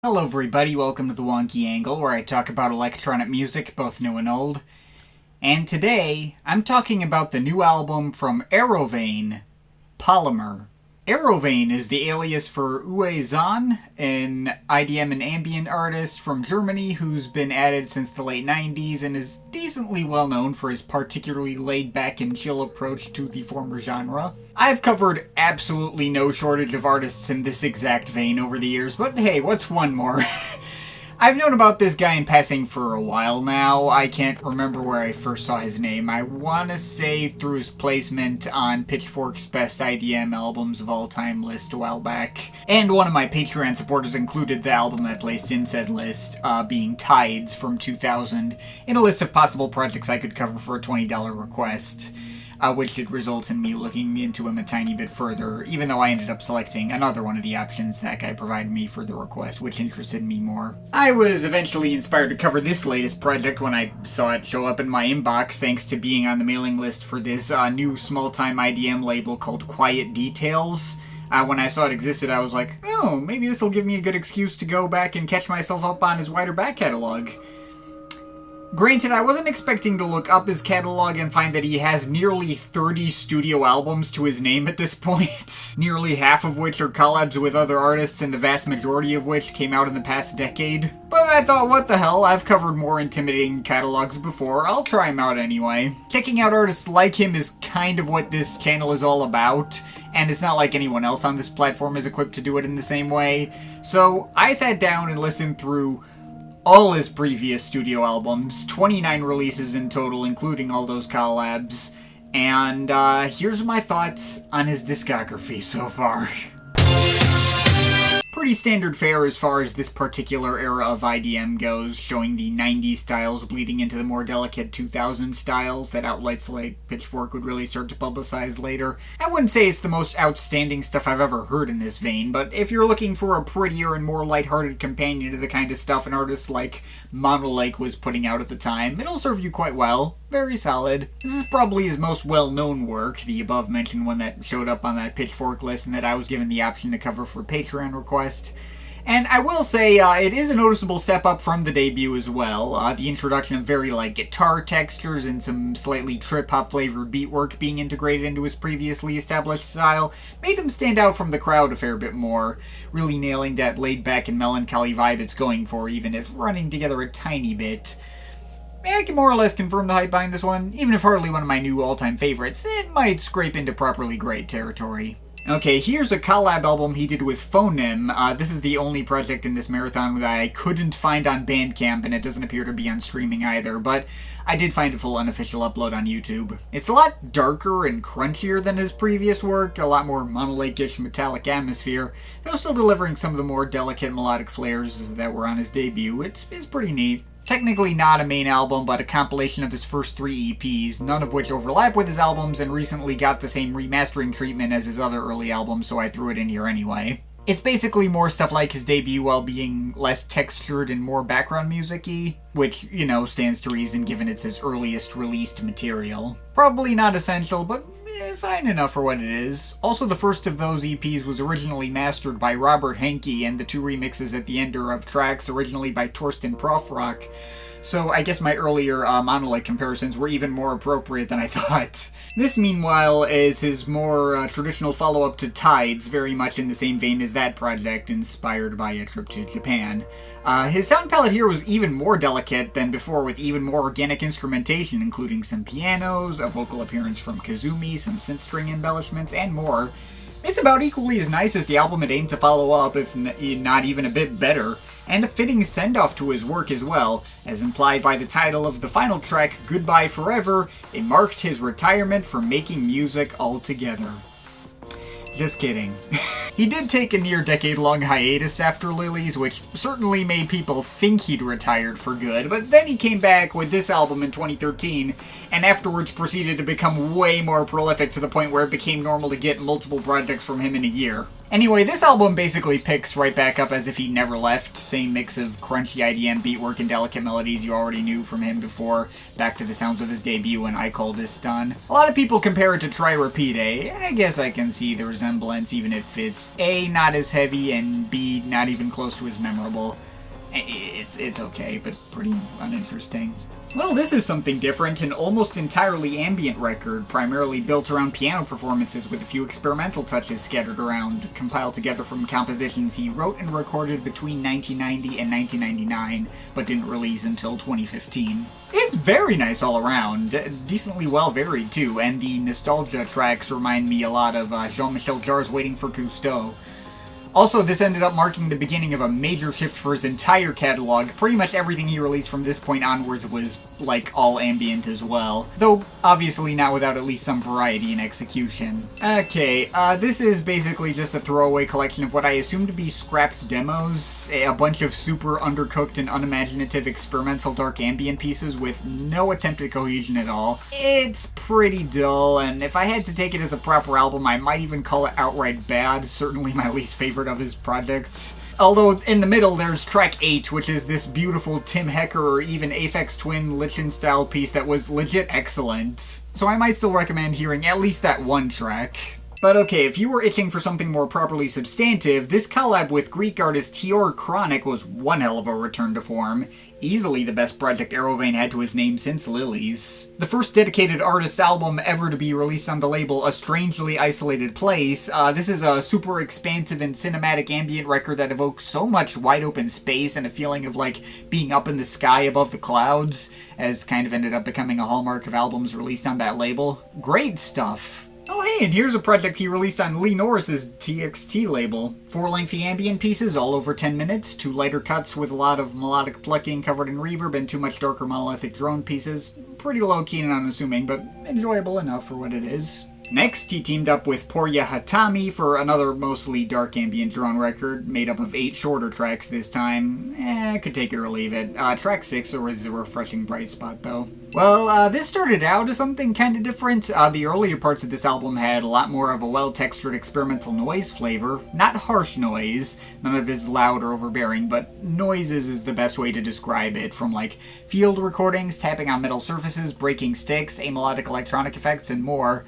Hello everybody, welcome to the Wonky Angle, where I talk about electronic music, both new and old. And today, I'm talking about the new album from Arovane, Polymer. Arovane is the alias for Uwe Zahn, an IDM and ambient artist from Germany who's been at it since the late 90s and is decently well known for his particularly laid-back and chill approach to the former genre. I've covered absolutely no shortage of artists in this exact vein over the years, but hey, what's one more? I've known about this guy in passing for a while now. I can't remember where I first saw his name. I want to say through his placement on Pitchfork's Best IDM Albums of All Time list a while back. And one of my Patreon supporters included the album I placed in said list, being Tides from 2000, in a list of possible projects I could cover for a $20 request. Which did result in me looking into him a tiny bit further, even though I ended up selecting another one of the options that guy provided me for the request, which interested me more. I was eventually inspired to cover this latest project when I saw it show up in my inbox, thanks to being on the mailing list for this new small-time IDM label called Quiet Details. When I saw it existed, I was like, oh, maybe this will give me a good excuse to go back and catch myself up on his wider back catalog. Granted, I wasn't expecting to look up his catalog and find that he has nearly 30 studio albums to his name at this point, nearly half of which are collabs with other artists and the vast majority of which came out in the past decade. But I thought, what the hell, I've covered more intimidating catalogs before, I'll try him out anyway. Checking out artists like him is kind of what this channel is all about, and it's not like anyone else on this platform is equipped to do it in the same way. So I sat down and listened through all his previous studio albums, 29 releases in total, including all those collabs, and here's my thoughts on his discography so far. Pretty standard fare as far as this particular era of IDM goes, showing the 90s styles bleeding into the more delicate 2000s styles that outlets like Pitchfork would really start to publicize later. I wouldn't say it's the most outstanding stuff I've ever heard in this vein, but if you're looking for a prettier and more lighthearted companion to the kind of stuff an artist like Monolake was putting out at the time, it'll serve you quite well. Very solid. This is probably his most well-known work, the above-mentioned one that showed up on that Pitchfork list and that I was given the option to cover for Patreon request. And I will say, it is a noticeable step up from the debut as well. The introduction of very light guitar textures and some slightly trip-hop flavored beat work being integrated into his previously established style made him stand out from the crowd a fair bit more, really nailing that laid-back and melancholy vibe it's going for, even if running together a tiny bit. I can more or less confirm the hype behind this one. Even if hardly one of my new all-time favorites, it might scrape into properly great territory. Okay, here's a collab album he did with Phonem. This is the only project in this marathon that I couldn't find on Bandcamp, and it doesn't appear to be on streaming either, but I did find a full unofficial upload on YouTube. It's a lot darker and crunchier than his previous work, a lot more Monolake-ish metallic atmosphere, though still delivering some of the more delicate melodic flares that were on his debut. It's pretty neat. Technically not a main album, but a compilation of his first 3 EPs, none of which overlap with his albums and recently got the same remastering treatment as his other early albums, so I threw it in here anyway. It's basically more stuff like his debut while being less textured and more background music-y, which, you know, stands to reason given it's his earliest released material. Probably not essential, but fine enough for what it is. Also, the first of those EPs was originally mastered by Robert Henke, and the 2 remixes at the end are of tracks originally by Torsten Profrock. So I guess my earlier Monolake comparisons were even more appropriate than I thought. This, meanwhile, is his more traditional follow-up to Tides, very much in the same vein as that project, inspired by a trip to Japan. His sound palette here was even more delicate than before, with even more organic instrumentation, including some pianos, a vocal appearance from Kazumi, some synth string embellishments, and more. It's about equally as nice as the album it aimed to follow up, if not even a bit better, and a fitting send-off to his work as well, as implied by the title of the final track, Goodbye Forever. It marked his retirement from making music altogether. Just kidding. He did take a near-decade-long hiatus after Lilies, which certainly made people think he'd retired for good, but then he came back with this album in 2013, and afterwards proceeded to become way more prolific to the point where it became normal to get multiple projects from him in a year. Anyway, this album basically picks right back up as if he never left. Same mix of crunchy IDM beatwork and delicate melodies you already knew from him before, back to the sounds of his debut when I Call This Done. A lot of people compare it to Try Repeat A. I guess I can see the resemblance, even if it's A, not as heavy, and B, not even close to as memorable. It's okay, but pretty uninteresting. Well, this is something different, an almost entirely ambient record, primarily built around piano performances with a few experimental touches scattered around, compiled together from compositions he wrote and recorded between 1990 and 1999, but didn't release until 2015. It's very nice all around, decently well varied too, and the nostalgia tracks remind me a lot of Jean-Michel Jarre's Waiting for Cousteau. Also, this ended up marking the beginning of a major shift for his entire catalog. Pretty much everything he released from this point onwards was, like, all ambient as well. Though, obviously not without at least some variety in execution. Okay, this is basically just a throwaway collection of what I assume to be scrapped demos. A bunch of super undercooked and unimaginative experimental dark ambient pieces with no attempt at cohesion at all. It's pretty dull, and if I had to take it as a proper album, I might even call it outright bad. Certainly my least favorite of his projects. Although in the middle there's track 8, which is this beautiful Tim Hecker or even Aphex Twin Lichen style piece that was legit excellent. So I might still recommend hearing at least that one track. But okay, if you were itching for something more properly substantive, this collab with Greek artist Tior Chronic was one hell of a return to form. Easily the best project Arovane had to his name since Lilies. The first dedicated artist album ever to be released on the label A Strangely Isolated Place. This is a super expansive and cinematic ambient record that evokes so much wide open space and a feeling of like being up in the sky above the clouds, as kind of ended up becoming a hallmark of albums released on that label. Great stuff. Oh hey, and here's a project he released on Lee Norris's TXT label. 4 lengthy ambient pieces, all over 10 minutes, 2 lighter cuts with a lot of melodic plucking covered in reverb, and 2 much darker monolithic drone pieces. Pretty low-key and unassuming, but enjoyable enough for what it is. Next, he teamed up with Porya Hatami for another mostly dark ambient drone record, made up of 8 shorter tracks this time. Could take it or leave it. Track 6 was a refreshing bright spot, though. Well, this started out as something kind of different. The earlier parts of this album had a lot more of a well-textured experimental noise flavor. Not harsh noise, none of it is loud or overbearing, but noises is the best way to describe it, from like field recordings, tapping on metal surfaces, breaking sticks, amelodic electronic effects, and more.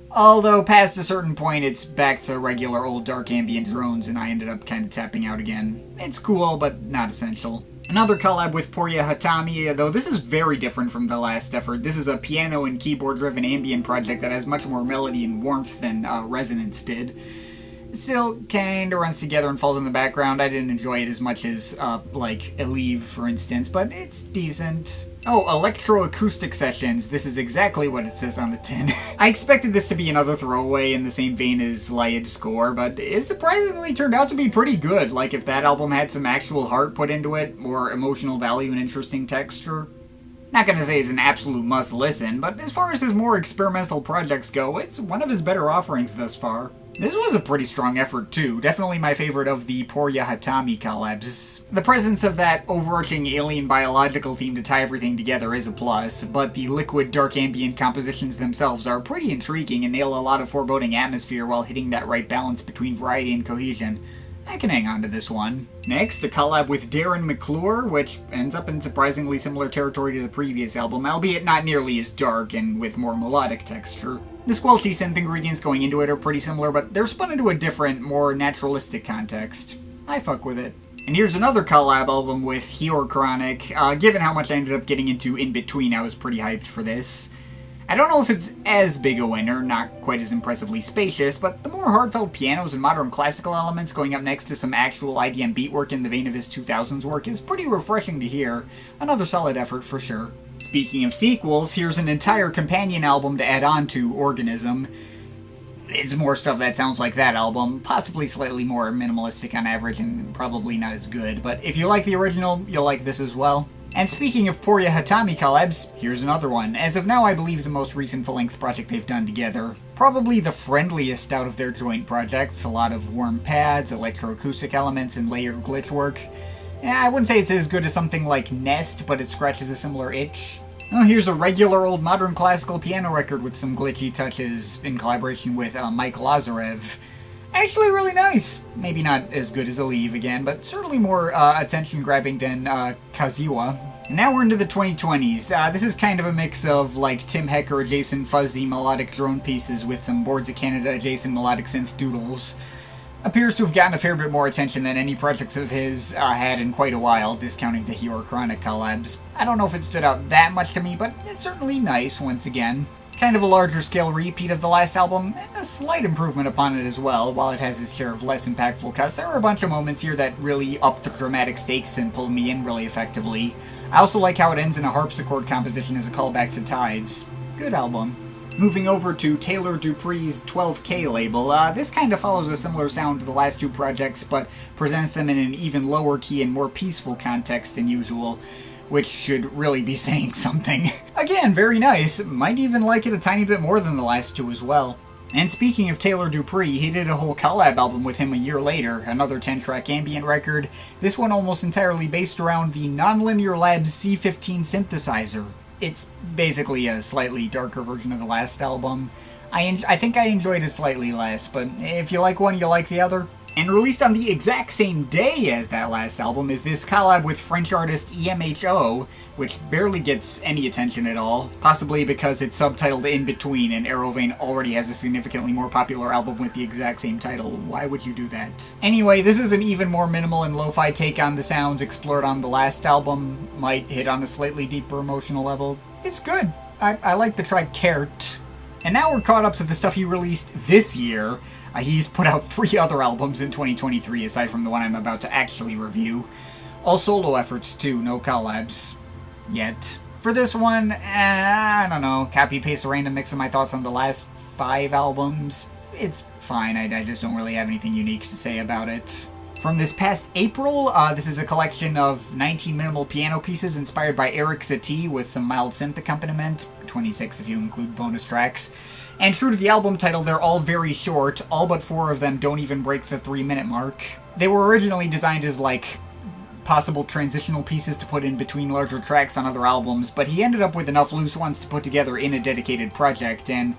Although past a certain point it's back to regular old dark ambient drones and I ended up kind of tapping out again. It's cool, but not essential. Another collab with Porya Hatami, though this is very different from the last effort. This is a piano and keyboard driven ambient project that has much more melody and warmth than Resonance did. It still kinda runs together and falls in the background. I didn't enjoy it as much as, like, Elive, for instance, but it's decent. Oh, electroacoustic sessions. This is exactly what it says on the tin. I expected this to be another throwaway in the same vein as Lyed's score, but it surprisingly turned out to be pretty good. Like, if that album had some actual heart put into it, more emotional value and interesting texture. Not gonna say it's an absolute must-listen, but as far as his more experimental projects go, it's one of his better offerings thus far. This was a pretty strong effort too, definitely my favorite of the Porya Hatami collabs. The presence of that overarching alien biological theme to tie everything together is a plus, but the liquid dark ambient compositions themselves are pretty intriguing and nail a lot of foreboding atmosphere while hitting that right balance between variety and cohesion. I can hang on to this one. Next, a collab with Darren McClure, which ends up in surprisingly similar territory to the previous album, albeit not nearly as dark and with more melodic texture. The squelchy synth ingredients going into it are pretty similar, but they're spun into a different, more naturalistic context. I fuck with it. And here's another collab album with Tior Chronic. Given how much I ended up getting into in between, I was pretty hyped for this. I don't know if it's as big a winner, not quite as impressively spacious, but the more heartfelt pianos and modern classical elements going up next to some actual IDM beatwork in the vein of his 2000s work is pretty refreshing to hear. Another solid effort for sure. Speaking of sequels, here's an entire companion album to add on to Organism. It's more stuff that sounds like that album, possibly slightly more minimalistic on average and probably not as good, but if you like the original, you'll like this as well. And speaking of Porya Hatami collabs, here's another one. As of now, I believe the most recent full-length project they've done together. Probably the friendliest out of their joint projects. A lot of warm pads, electroacoustic elements, and layered glitch work. I wouldn't say it's as good as something like Nest, but it scratches a similar itch. Oh, here's a regular old modern classical piano record with some glitchy touches in collaboration with Mike Lazarev. actually really nice. Maybe not as good as Aleve again, but certainly more attention-grabbing than Kaziwa. And now we're into the 2020s. This is kind of a mix of like Tim Hecker adjacent fuzzy melodic drone pieces with some Boards of Canada adjacent melodic synth doodles. Appears to have gotten a fair bit more attention than any projects of his had in quite a while, discounting the Hero Chronic collabs. I don't know if it stood out that much to me, but it's certainly nice once again. Kind of a larger scale repeat of the last album, and a slight improvement upon it as well. While it has its share of less impactful cuts, there are a bunch of moments here that really up the dramatic stakes and pull me in really effectively. I also like how it ends in a harpsichord composition as a callback to Tides. Good album. Moving over to Taylor Dupree's 12K label, this kind of follows a similar sound to the last two projects, but presents them in an even lower key and more peaceful context than usual, which should really be saying something. Again, very nice. Might even like it a tiny bit more than the last two as well. And speaking of Taylor Dupree, he did a whole collab album with him a year later, another 10-track ambient record, this one almost entirely based around the Nonlinear Labs C15 synthesizer. It's basically a slightly darker version of the last album. I think I enjoyed it slightly less, but if you like one, you like the other. And released on the exact same day as that last album is this collab with French artist EMHO, which barely gets any attention at all, possibly because it's subtitled In Between and Arovane already has a significantly more popular album with the exact same title. Why would you do that? Anyway, this is an even more minimal and lo-fi take on the sounds explored on the last album, might hit on a slightly deeper emotional level. It's good. I like the track Kert. And now we're caught up to the stuff he released this year. He's put out 3 other albums in 2023, aside from the one I'm about to actually review. All solo efforts, too, no collabs. Yet. For this one, I don't know, copy-paste a random mix of my thoughts on the last 5 albums. It's fine, I just don't really have anything unique to say about it. From this past April, this is a collection of 19 minimal piano pieces inspired by Eric Satie with some mild synth accompaniment, 26 if you include bonus tracks. And true to the album title, they're all very short, all but 4 of them don't even break the 3-minute mark. They were originally designed as, like, possible transitional pieces to put in between larger tracks on other albums, but he ended up with enough loose ones to put together in a dedicated project, and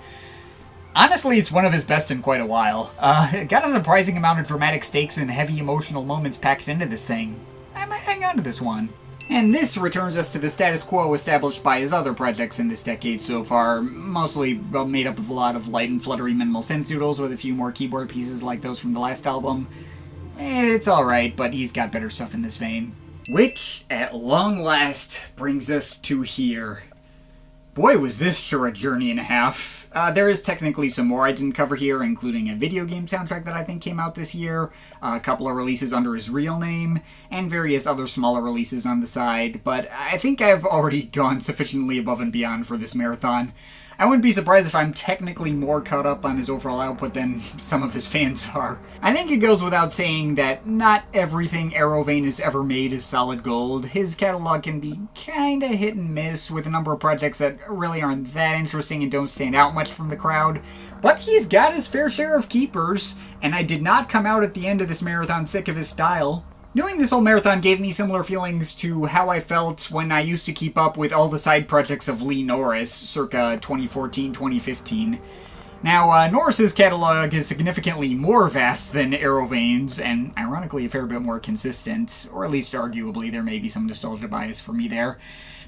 honestly, it's one of his best in quite a while. It got a surprising amount of dramatic stakes and heavy emotional moments packed into this thing. I might hang on to this one. And this returns us to the status quo established by his other projects in this decade so far, mostly made up of a lot of light and fluttery minimal synth doodles with a few more keyboard pieces like those from the last album. It's alright, but he's got better stuff in this vein. Which, at long last, brings us to here. Boy, was this sure a journey and a half. There is technically some more I didn't cover here, including a video game soundtrack that I think came out this year, a couple of releases under his real name, and various other smaller releases on the side, but I think I've already gone sufficiently above and beyond for this marathon. I wouldn't be surprised if I'm technically more caught up on his overall output than some of his fans are. I think it goes without saying that not everything Arovane has ever made is solid gold. His catalog can be kinda hit and miss with a number of projects that really aren't that interesting and don't stand out much from the crowd. But he's got his fair share of keepers, and I did not come out at the end of this marathon sick of his style. Doing this whole marathon gave me similar feelings to how I felt when I used to keep up with all the side projects of Lee Norris, circa 2014-2015. Now, Norris's catalog is significantly more vast than Arovane's, and ironically a fair bit more consistent, or at least arguably there may be some nostalgia bias for me there.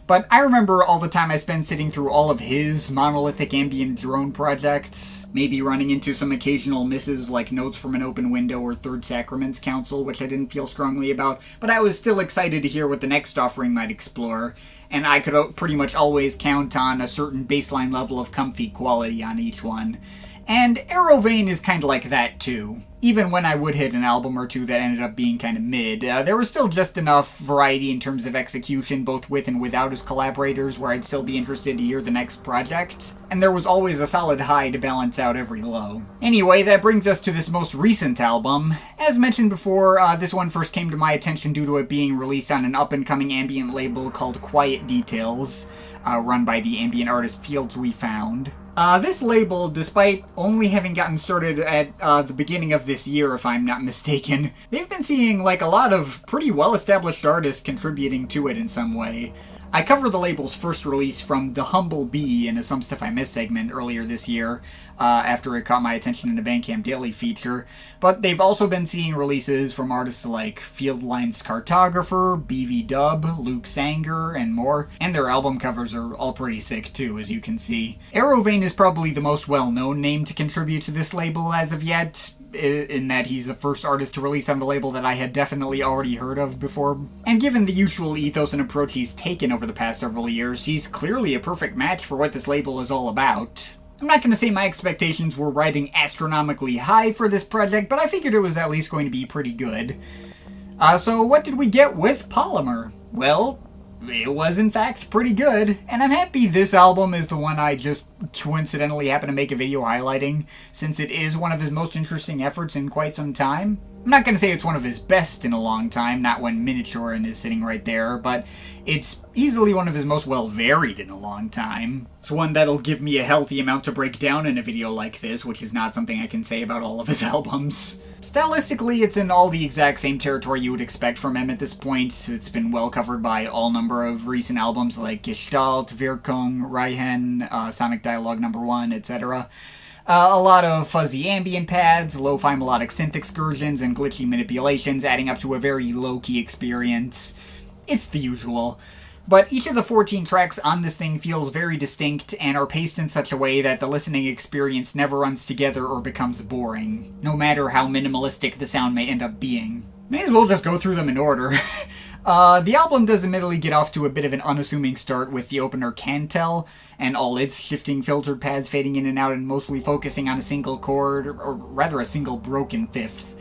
But I remember all the time I spent sitting through all of his monolithic ambient drone projects, maybe running into some occasional misses like Notes from an Open Window or Third Sacraments Council, which I didn't feel strongly about, but I was still excited to hear what the next offering might explore, and I could pretty much always count on a certain baseline level of comfy quality on each one. And Arovane is kind of like that too. Even when I would hit an album or two that ended up being kind of mid, there was still just enough variety in terms of execution, both with and without his collaborators, where I'd still be interested to hear the next project. And there was always a solid high to balance out every low. Anyway, that brings us to this most recent album. As mentioned before, this one first came to my attention due to it being released on an up-and-coming ambient label called Quiet Details, run by the ambient artist Fields We Found. This label, despite only having gotten started at the beginning of this year, if I'm not mistaken, they've been seeing like a lot of pretty well-established artists contributing to it in some way. I covered the label's first release from The Humble Bee in a Some Stuff I Missed segment earlier this year, after it caught my attention in the Bandcamp Daily feature, but they've also been seeing releases from artists like Fieldline's Cartographer, BV Dub, Luke Sanger, and more, and their album covers are all pretty sick too, as you can see. Arovane is probably the most well-known name to contribute to this label as of yet, in that he's the first artist to release on the label that I had definitely already heard of before. And given the usual ethos and approach he's taken over the past several years, he's clearly a perfect match for what this label is all about. I'm not going to say my expectations were riding astronomically high for this project, but I figured it was at least going to be pretty good. So what did we get with Polymer? Well, it was in fact pretty good, and I'm happy this album is the one I just coincidentally happened to make a video highlighting, since it is one of his most interesting efforts in quite some time. I'm not going to say it's one of his best in a long time, not when Miniaturin is sitting right there, but it's easily one of his most well-varied in a long time. It's one that'll give me a healthy amount to break down in a video like this, which is not something I can say about all of his albums. Stylistically, it's in all the exact same territory you would expect from him at this point. It's been well covered by all number of recent albums like Gestalt, Wirkung, Reihen, Sonic Dialogue No. 1, etc. A lot of fuzzy ambient pads, lo-fi melodic synth excursions, and glitchy manipulations, adding up to a very low-key experience. It's the usual. But each of the 14 tracks on this thing feels very distinct and are paced in such a way that the listening experience never runs together or becomes boring, no matter how minimalistic the sound may end up being. May as well just go through them in order. The album does admittedly get off to a bit of an unassuming start with the opener Cantel, and all its shifting filtered pads fading in and out and mostly focusing on a single chord, or rather a single broken fifth.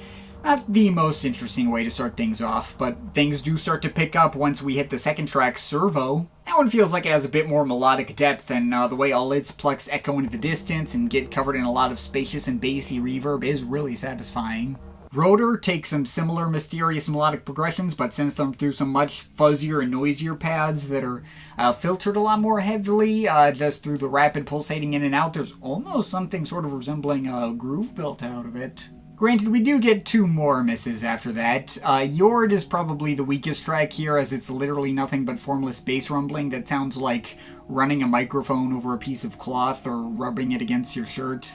Not the most interesting way to start things off, but things do start to pick up once we hit the second track, Servo. That one feels like it has a bit more melodic depth, and the way all its plucks echo into the distance and get covered in a lot of spacious and bassy reverb is really satisfying. Rotor takes some similar mysterious melodic progressions, but sends them through some much fuzzier and noisier pads that are filtered a lot more heavily, just through the rapid pulsating in and out. There's almost something sort of resembling a groove built out of it. Granted, we do get two more misses after that. Yord is probably the weakest track here, as it's literally nothing but formless bass rumbling that sounds like running a microphone over a piece of cloth or rubbing it against your shirt.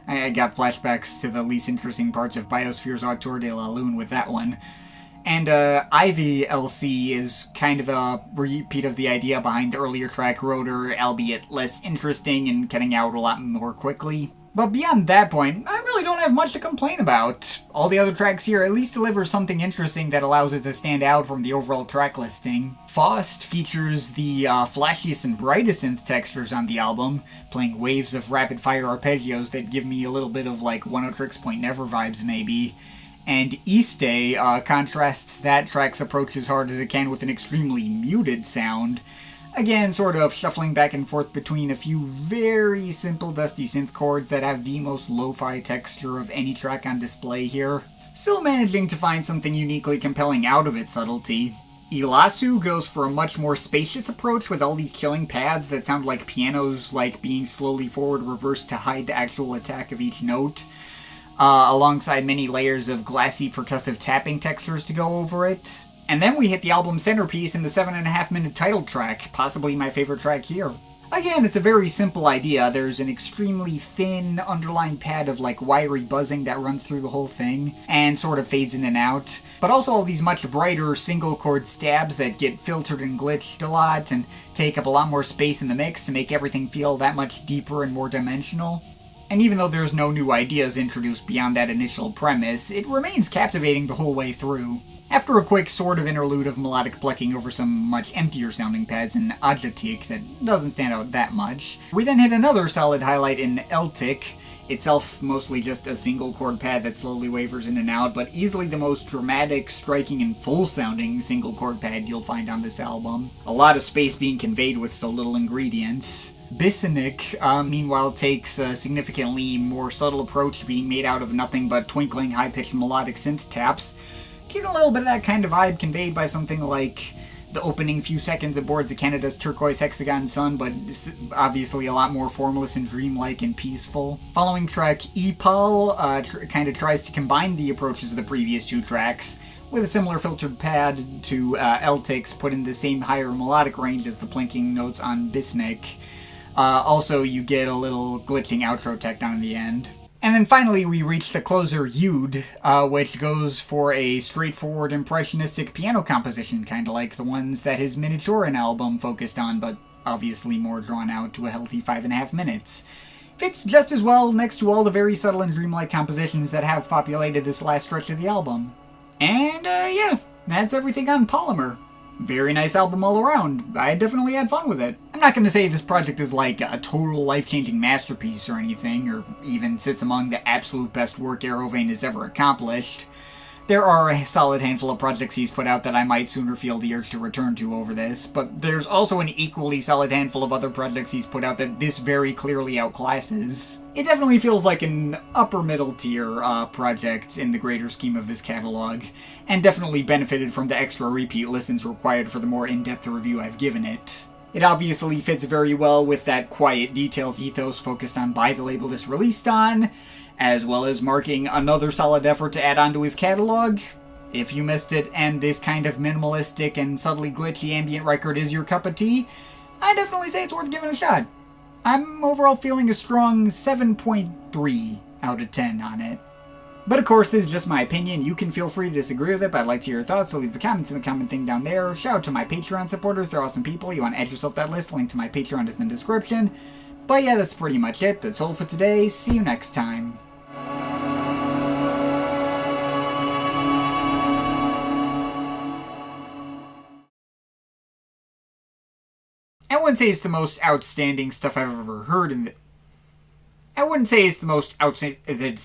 I got flashbacks to the least interesting parts of Biosphere's Auteur de la Lune with that one. And ystte is kind of a repeat of the idea behind the earlier track Rotor, albeit less interesting and cutting out a lot more quickly. But beyond that point, I really don't have much to complain about. All the other tracks here at least deliver something interesting that allows it to stand out from the overall track listing. Fosst features the flashiest and brightest synth textures on the album, playing waves of rapid-fire arpeggios that give me a little bit of like One-O-Tricks Point Never vibes maybe. And ysste contrasts that track's approach as hard as it can with an extremely muted sound. Again, sort of shuffling back and forth between a few very simple dusty synth chords that have the most lo-fi texture of any track on display here. Still managing to find something uniquely compelling out of its subtlety. Ylassu goes for a much more spacious approach with all these killing pads that sound like pianos like being slowly forward reversed to hide the actual attack of each note, alongside many layers of glassy percussive tapping textures to go over it. And then we hit the album's centerpiece in the 7.5-minute title track, possibly my favorite track here. Again, it's a very simple idea. There's an extremely thin underlying pad of like wiry buzzing that runs through the whole thing and sort of fades in and out. But also all these much brighter single chord stabs that get filtered and glitched a lot and take up a lot more space in the mix to make everything feel that much deeper and more dimensional. And even though there's no new ideas introduced beyond that initial premise, it remains captivating the whole way through. After a quick sort of interlude of melodic plucking over some much emptier sounding pads in eltic that doesn't stand out that much, we then hit another solid highlight in eltic, itself mostly just a single chord pad that slowly wavers in and out, but easily the most dramatic, striking, and full sounding single chord pad you'll find on this album. A lot of space being conveyed with so little ingredients. Bisincc, meanwhile, takes a significantly more subtle approach, being made out of nothing but twinkling high-pitched melodic synth taps. Get a little bit of that kind of vibe conveyed by something like the opening few seconds aboard the Canada's turquoise hexagon sun, but obviously a lot more formless and dreamlike and peaceful. Following track Epal kind of tries to combine the approaches of the previous two tracks with a similar filtered pad to eltic's put in the same higher melodic range as the plinking notes on bisincc. Also, you get a little glitching outro tacked on at the end. And then finally, we reach the closer Yude, which goes for a straightforward impressionistic piano composition, kind of like the ones that his Miniaturin album focused on, but obviously more drawn out to a healthy 5.5 minutes. Fits just as well next to all the very subtle and dreamlike compositions that have populated this last stretch of the album. And yeah, that's everything on Polymer. Very nice album all around. I definitely had fun with it. I'm not going to say this project is like a total life-changing masterpiece or anything, or even sits among the absolute best work Arovane has ever accomplished. There are a solid handful of projects he's put out that I might sooner feel the urge to return to over this, but there's also an equally solid handful of other projects he's put out that this very clearly outclasses. It definitely feels like an upper middle tier project in the greater scheme of his catalog, and definitely benefited from the extra repeat listens required for the more in-depth review I've given it. It obviously fits very well with that quiet details ethos focused on by the label this released on, as well as marking another solid effort to add on to his catalog. If you missed it and this kind of minimalistic and subtly glitchy ambient record is your cup of tea, I definitely say it's worth giving a shot. I'm overall feeling a strong 7.3 out of 10 on it. But of course, this is just my opinion. You can feel free to disagree with it, but I'd like to hear your thoughts, so leave the comments in the comment thing down there. Shout out to my Patreon supporters, they're awesome people. You want to add yourself to that list, link to my Patreon is in the description. But yeah, that's pretty much it. That's all for today. See you next time. I wouldn't say it's the most outstanding stuff I've ever heard in the... I wouldn't say it's the most outstanding...